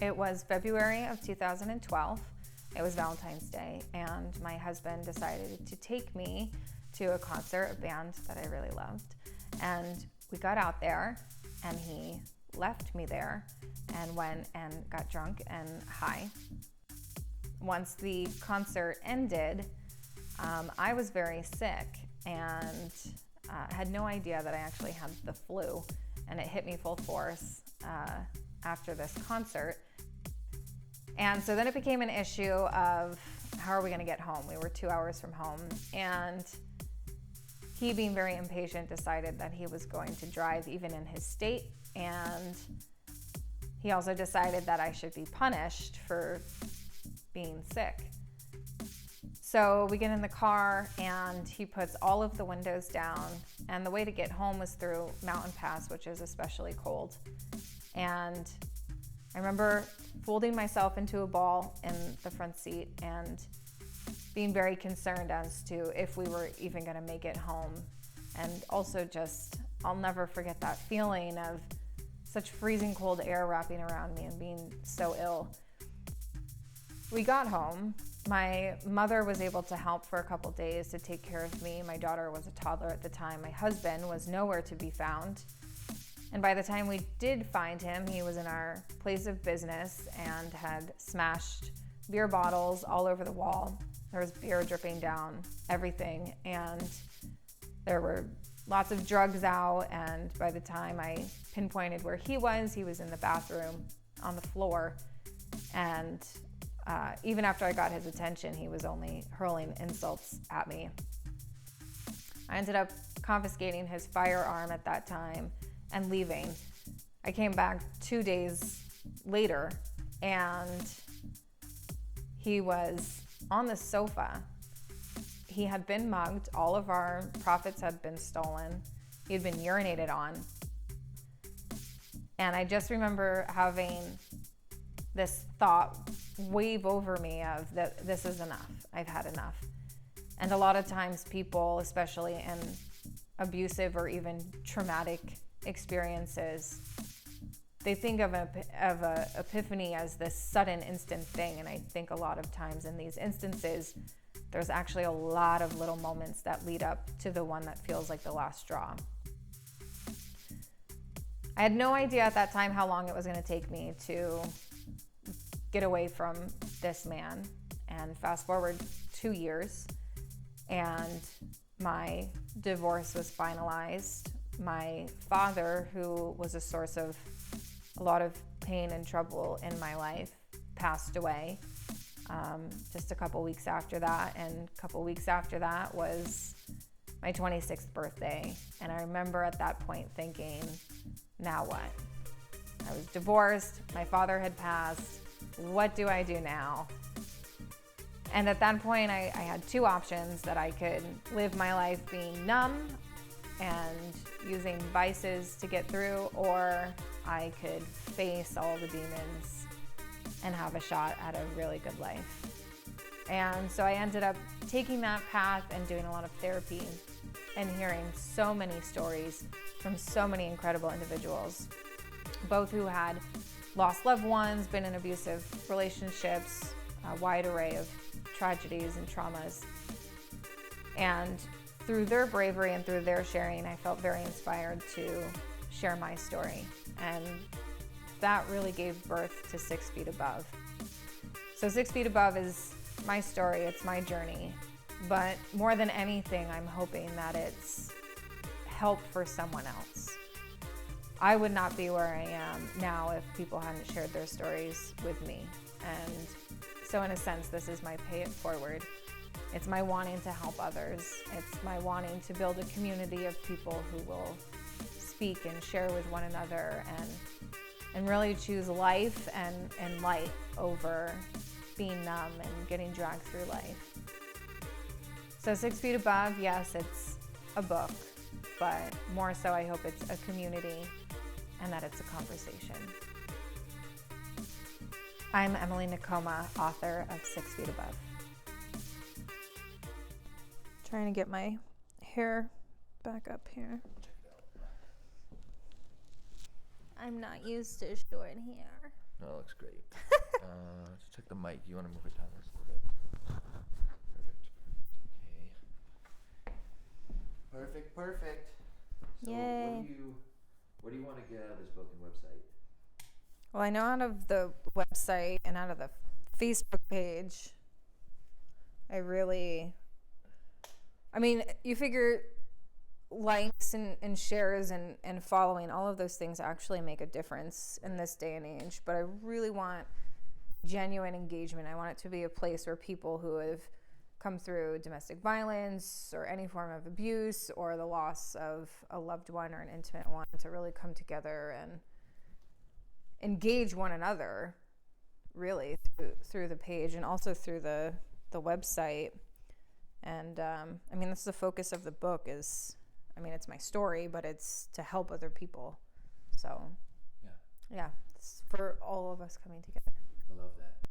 It was February of 2012. It was Valentine's Day, and my husband decided to take me to a concert, a band that I really loved. And we got out there, and he left me there and went and got drunk and high. Once the concert ended, I was very sick and had no idea that I actually had the flu, and it hit me full force after this concert. And so then it became an issue of how are we going to get home? We were 2 hours from home, and he, being very impatient, decided that he was going to drive even in his state, and he also decided that I should be punished for being sick. So we get in the car, and he puts all of the windows down, and the way to get home was through Mountain Pass, which is especially cold. And I remember folding myself into a ball in the front seat and being very concerned as to if we were even going to make it home. And also just, I'll never forget that feeling of such freezing cold air wrapping around me and being so ill. We got home. My mother was able to help for a couple days to take care of me. My daughter was a toddler at the time. My husband was nowhere to be found. And by the time we did find him, he was in our place of business and had smashed beer bottles all over the wall. There was beer dripping down everything, and there were lots of drugs out. And by the time I pinpointed where he was in the bathroom on the floor. And even after I got his attention, he was only hurling insults at me. I ended up confiscating his firearm at that time and leaving. I came back 2 days later, and he was on the sofa. He had been mugged. All of our profits had been stolen. He had been urinated on. And I just remember having this thought wave over me of that this is enough. I've had enough. And a lot of times people, especially in abusive or even traumatic experiences, they think of a epiphany as this sudden instant thing. And I think a lot of times in these instances, there's actually a lot of little moments that lead up to the one that feels like the last straw. I had no idea at that time how long it was going to take me to get away from this man. And fast forward 2 years, and my divorce was finalized. My father, who was a source of a lot of pain and trouble in my life, passed away just a couple weeks after that. And a couple weeks after that was my 26th birthday. And I remember at that point thinking, now what? I was divorced, my father had passed, what do I do now? And at that point, I had two options: that I could live my life being numb and using vices to get through, or I could face all the demons and have a shot at a really good life. And so I ended up taking that path and doing a lot of therapy and hearing so many stories from so many incredible individuals, both who had lost loved ones, been in abusive relationships, a wide array of tragedies and traumas. And through their bravery and through their sharing, I felt very inspired to share my story. And that really gave birth to 6 Feet Above. So 6 Feet Above is my story, it's my journey. But more than anything, I'm hoping that it's help for someone else. I would not be where I am now if people hadn't shared their stories with me. And so in a sense, this is my pay it forward. It's my wanting to help others. It's my wanting to build a community of people who will speak and share with one another and really choose life and light over being numb and getting dragged through life. So 6 Feet Above, yes, it's a book, but more so I hope it's a community and that it's a conversation. I'm Eimile Nakoma, author of 6 Feet Above. Trying to get my hair back up here. I'm not used to short hair. Oh, it looks great. Let's check the mic. You want to move it down this a little bit? Perfect. Okay. Perfect. So Yay. what do you want to get out of this book and website? Well, I know out of the website and out of the Facebook page, you figure likes and shares and following, all of those things actually make a difference in this day and age. But I really want genuine engagement. I want it to be a place where people who have come through domestic violence or any form of abuse or the loss of a loved one or an intimate one to really come together and engage one another, really, through the page and also through the website. And that's the focus of the book. It's my story, but it's to help other people. So yeah, it's for all of us coming together. I love that.